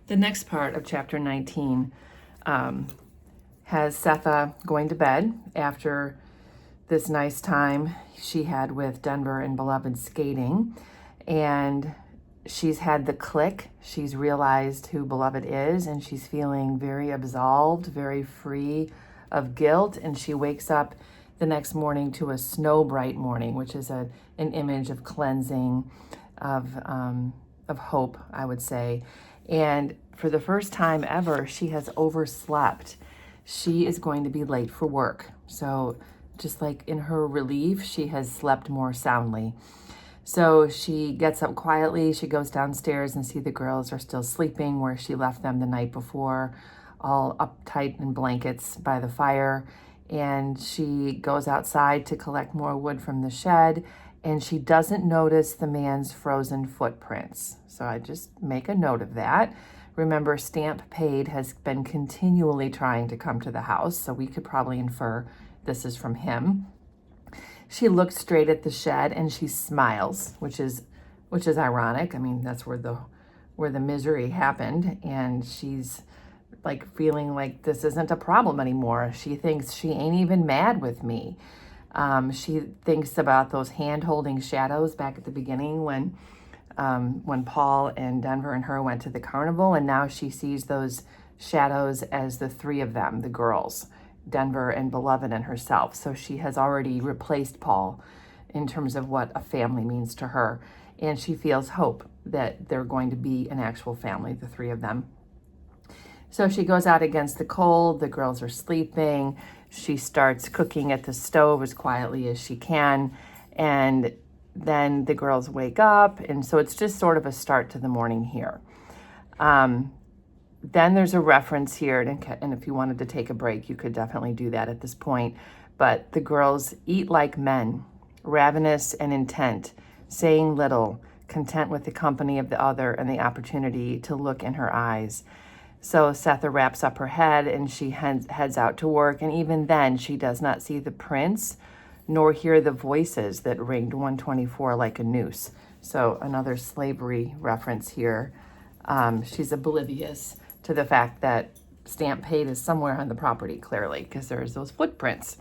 The next part of chapter 19 has Sethe going to bed after this nice time she had with Denver and Beloved skating. And she's had the click. She's realized who Beloved is, and she's feeling very absolved, very free of guilt. And she wakes up the next morning to a snow bright morning, which is an image of cleansing, of hope, I would say. And for the first time ever, she has overslept. She is going to be late for work. So just like in her relief, she has slept more soundly. So she gets up quietly. She goes downstairs and sees the girls are still sleeping where she left them the night before, all uptight in blankets by the fire. And she goes outside to collect more wood from the shed, and she doesn't notice the man's frozen footprints. So I just make a note of that. Remember, Stamp Paid has been continually trying to come to the house, so we could probably infer this is from him. She looks straight at the shed and she smiles, which is ironic. I mean, that's where the misery happened, and she's like feeling like this isn't a problem anymore. She thinks she ain't even mad with me. She thinks about those hand-holding shadows back at the beginning when Paul and Denver and her went to the carnival, and now she sees those shadows as the three of them, the girls, Denver and Beloved and herself. So she has already replaced Paul in terms of what a family means to her, and she feels hope that they're going to be an actual family, the three of them. So she goes out against the cold. The girls are sleeping. She starts cooking at the stove as quietly as she can. And then the girls wake up. And so it's just sort of a start to the morning here. Then there's a reference here. And if you wanted to take a break, you could definitely do that at this point. But the girls eat like men, ravenous and intent, saying little, content with the company of the other and the opportunity to look in her eyes. So Sethe wraps up her head and she heads out to work. And even then, she does not see the prints nor hear the voices that ringed 124 like a noose. So another slavery reference here. She's oblivious to the fact that Stamp Paid is somewhere on the property, clearly, because there's those footprints.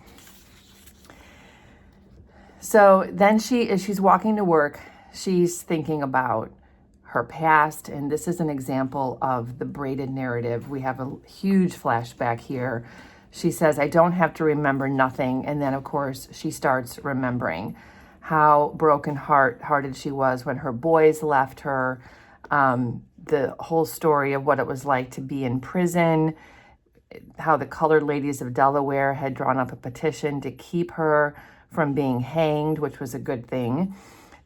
So then as she's walking to work, she's thinking about her past, and this is an example of the braided narrative. We have a huge flashback here. She says, I don't have to remember nothing. And then, of course, she starts remembering how broken-hearted she was when her boys left her, the whole story of what it was like to be in prison, how the colored ladies of Delaware had drawn up a petition to keep her from being hanged, which was a good thing,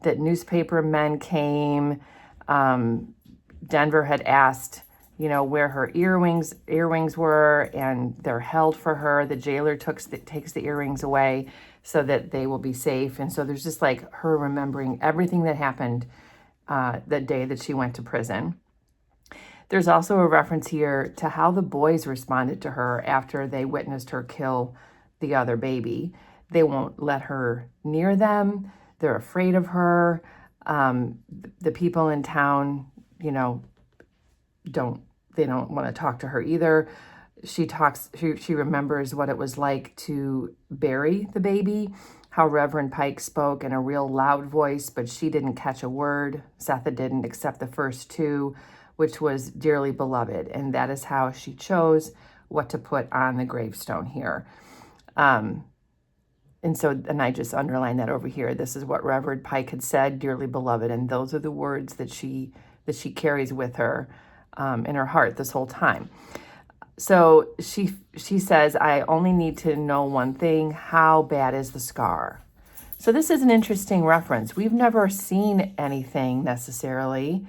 that newspaper men came. Denver had asked, where her earrings were, and they're held for her. The jailer takes the earrings away so that they will be safe. And so there's just like her remembering everything that happened the day that she went to prison. There's also a reference here to how the boys responded to her after they witnessed her kill the other baby. They won't let her near them. They're afraid of her. The people in town, don't want to talk to her either. She remembers what it was like to bury the baby, how Reverend Pike spoke in a real loud voice, but she didn't catch a word. Sethe didn't, except the first two, which was dearly beloved. And that is how she chose what to put on the gravestone here. And I just underlined that over here. This is what Reverend Pike had said, dearly beloved. And those are the words that she carries with her in her heart this whole time. So she says, I only need to know one thing. How bad is the scar? So this is an interesting reference. We've never seen anything necessarily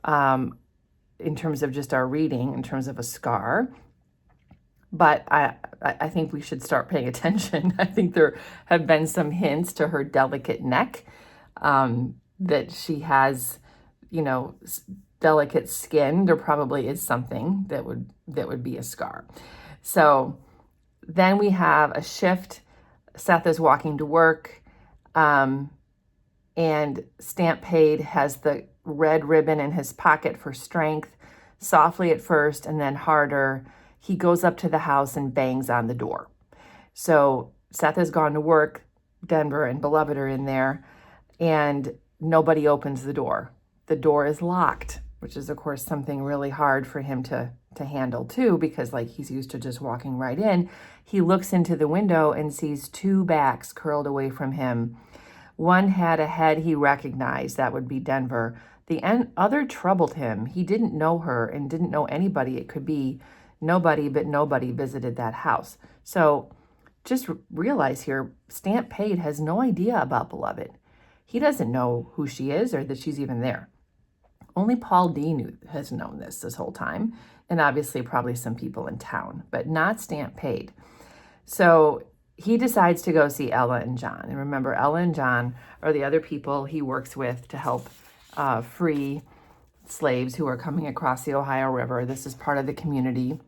in terms of just our reading, in terms of a scar. But I think we should start paying attention. I think there have been some hints to her delicate neck, that she has, delicate skin. There probably is something that would be a scar. So then we have a shift. Sethe is walking to work, and Stamp Paid has the red ribbon in his pocket for strength. softly at first and then harder. He goes up to the house and bangs on the door. So Sethe has gone to work. Denver and Beloved are in there, and nobody opens the door. The door is locked, which is, of course, something really hard for him to handle too, because like he's used to just walking right in. He looks into the window and sees two backs curled away from him. One had a head he recognized, that would be Denver. The other troubled him. He didn't know her and didn't know anybody it could be. Nobody but nobody visited that house. So just realize here, Stamp Paid has no idea about Beloved. He doesn't know who she is or that she's even there. Only Paul D has known this whole time, and obviously probably some people in town, but not Stamp Paid. So he decides to go see Ella and John. And remember, Ella and John are the other people he works with to help free slaves who are coming across the Ohio River. This is part of the community.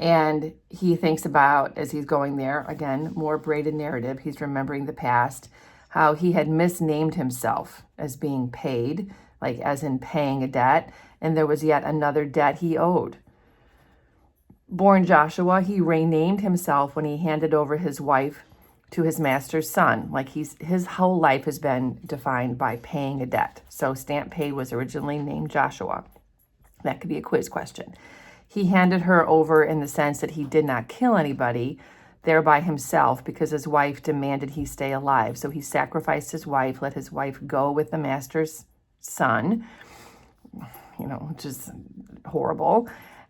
And he thinks about, as he's going there, again, more braided narrative, he's remembering the past, how he had misnamed himself as being paid, like as in paying a debt, and there was yet another debt he owed. Born Joshua, he renamed himself when he handed over his wife to his master's son. Like his whole life has been defined by paying a debt. So Stamp Paid was originally named Joshua. That could be a quiz question. He handed her over in the sense that he did not kill anybody there by himself because his wife demanded he stay alive. So he sacrificed his wife, let his wife go with the master's son, which is horrible.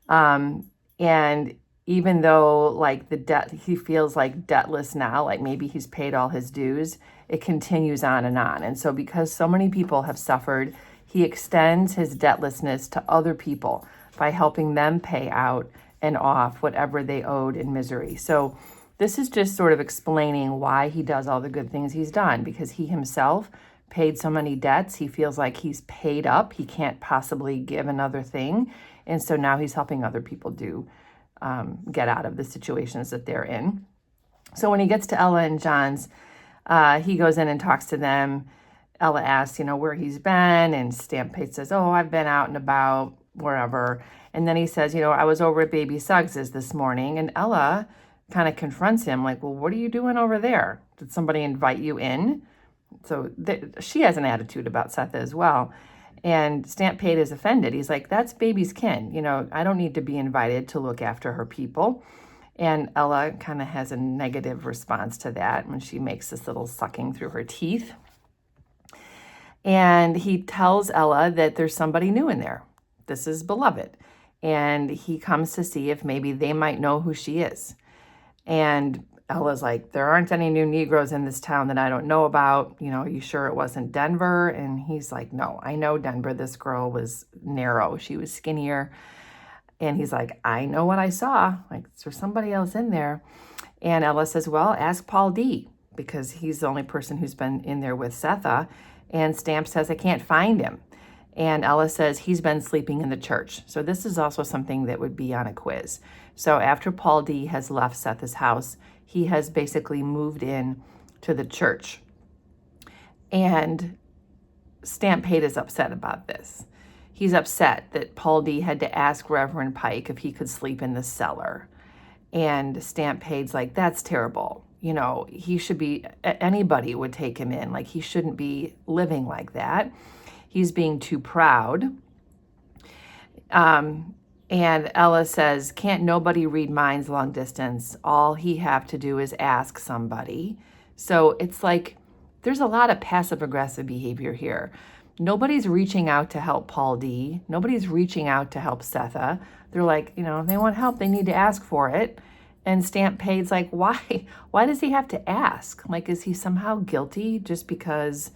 And even though like the debt, he feels like debtless now, like maybe he's paid all his dues, it continues on and on. And so because so many people have suffered, he extends his debtlessness to other people by helping them pay out and off whatever they owed in misery. So this is just sort of explaining why he does all the good things he's done, because he himself paid so many debts. He feels like he's paid up. He can't possibly give another thing. And so now he's helping other people get out of the situations that they're in. So when he gets to Ella and John's, he goes in and talks to them. Ella asks, where he's been, and Stamp Paid says, oh, I've been out and about, wherever. And then he says, I was over at Baby Suggs's this morning, and Ella kind of confronts him like, well, what are you doing over there? Did somebody invite you in? So she has an attitude about Sethe as well. And Stamp Paid is offended. He's like, that's Baby's kin. I don't need to be invited to look after her people. And Ella kind of has a negative response to that when she makes this little sucking through her teeth. And he tells Ella that there's somebody new in there. This is Beloved. And he comes to see if maybe they might know who she is. And Ella's like, there aren't any new Negroes in this town that I don't know about. Are you sure it wasn't Denver? And he's like, no, I know Denver. This girl was narrow. She was skinnier. And he's like, I know what I saw. Like, is there somebody else in there? And Ella says, well, ask Paul D, because he's the only person who's been in there with Sethe. And Stamp says, I can't find him. And Ella says he's been sleeping in the church. So this is also something that would be on a quiz. So after Paul D has left Sethe's house, he has basically moved in to the church. And Stamp Paid is upset about this. He's upset that Paul D had to ask Reverend Pike if he could sleep in the cellar. And Stamp Paid's like, that's terrible. He should be, anybody would take him in. Like, he shouldn't be living like that. He's being too proud. And Ella says, can't nobody read minds long distance? All he have to do is ask somebody. So it's like, there's a lot of passive aggressive behavior here. Nobody's reaching out to help Paul D. Nobody's reaching out to help Sethe. They're like, they want help. They need to ask for it. And Stamp Paid's like, why? Why does he have to ask? Like, is he somehow guilty just because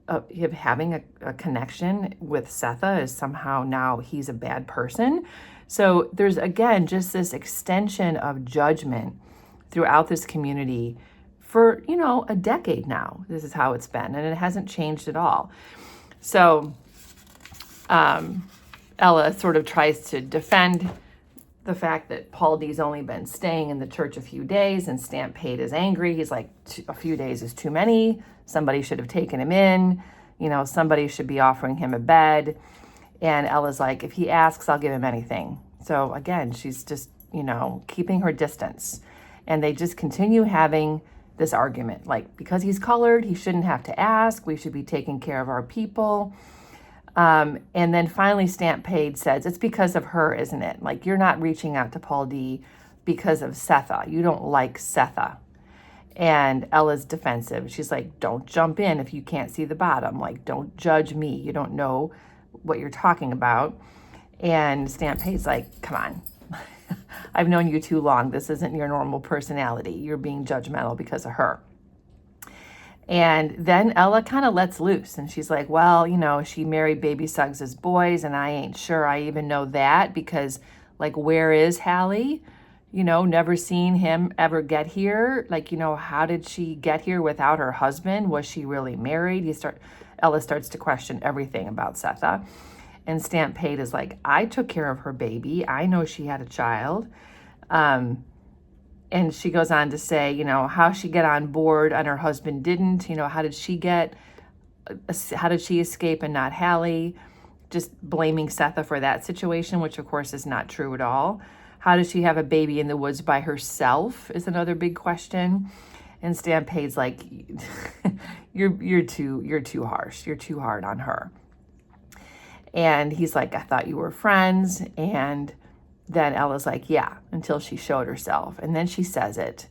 of him having a connection with Sethe is somehow now he's a bad person? So there's, again, just this extension of judgment throughout this community for, a decade now. This is how it's been, and it hasn't changed at all. So Ella sort of tries to defend the fact that Paul D's only been staying in the church a few days, and Stamp Paid is angry. He's like, a few days is too many. Somebody should have taken him in. Somebody should be offering him a bed. And Ella's like, if he asks, I'll give him anything. So again, she's just, keeping her distance. And they just continue having this argument. Like, because he's colored, he shouldn't have to ask. We should be taking care of our people. And then finally, Stampede says, it's because of her, isn't it? Like, you're not reaching out to Paul D because of Sethe. You don't like Sethe. And Ella's defensive. She's like, don't jump in if you can't see the bottom. Like, don't judge me. You don't know what you're talking about. And Stampede's like, come on. I've known you too long. This isn't your normal personality. You're being judgmental because of her. And then Ella kind of lets loose. And she's like, well, she married Baby Suggs' boys, and I ain't sure I even know that because, like, where is Hallie? Never seen him ever get here. Like, how did she get here without her husband? Was she really married? Ella starts to question everything about Sethe. And Stampede is like, I took care of her baby. I know she had a child. And she goes on to say, how she get on board and her husband didn't. How did she escape and not Hallie? Just blaming Sethe for that situation, which of course is not true at all. How does she have a baby in the woods by herself is another big question. And Stampede's like, you're too harsh. You're too hard on her. And he's like, I thought you were friends. And then Ella's like, yeah, until she showed herself. And then she says it.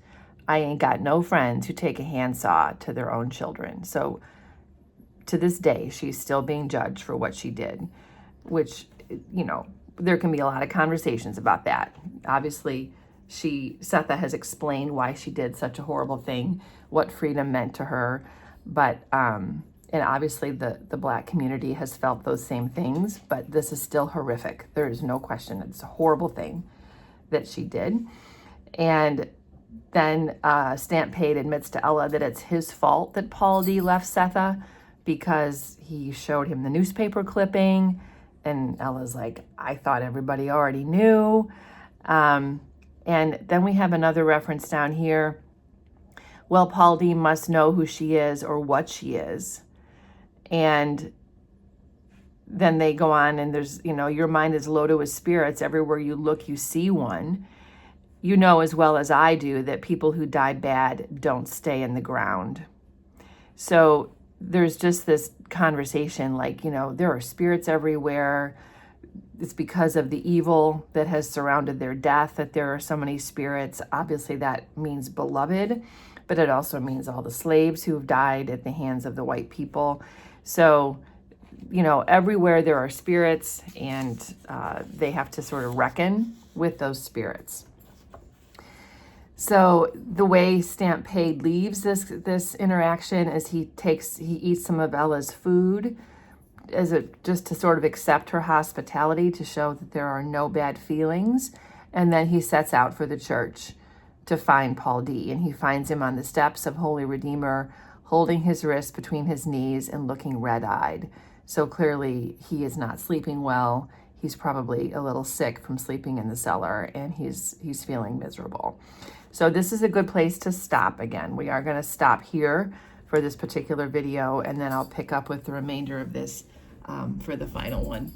I ain't got no friends who take a handsaw to their own children. So to this day, she's still being judged for what she did, which, there can be a lot of conversations about that. Obviously, Sethe has explained why she did such a horrible thing, what freedom meant to her. But, and obviously the Black community has felt those same things, but this is still horrific. There is no question. It's a horrible thing that she did. And then Stampede admits to Ella that it's his fault that Paul D left Sethe because he showed him the newspaper clipping. And Ella's like, I thought everybody already knew. And then we have another reference down here. Well, Paul D must know who she is or what she is. And then they go on and there's, your mind is loaded with spirits. Everywhere you look, you see one. You know as well as I do that people who die bad don't stay in the ground. So there's just this conversation like, there are spirits everywhere. It's because of the evil that has surrounded their death that there are so many spirits. Obviously that means beloved, but it also means all the slaves who have died at the hands of the white people. So, everywhere there are spirits, and they have to sort of reckon with those spirits. So the way Stampede leaves this interaction is he eats some of Ella's food just to sort of accept her hospitality, to show that there are no bad feelings. And then he sets out for the church to find Paul D. And he finds him on the steps of Holy Redeemer, holding his wrist between his knees and looking red-eyed. So clearly he is not sleeping well. He's probably a little sick from sleeping in the cellar, and he's feeling miserable. So this is a good place to stop again. We are going to stop here for this particular video, and then I'll pick up with the remainder of this for the final one.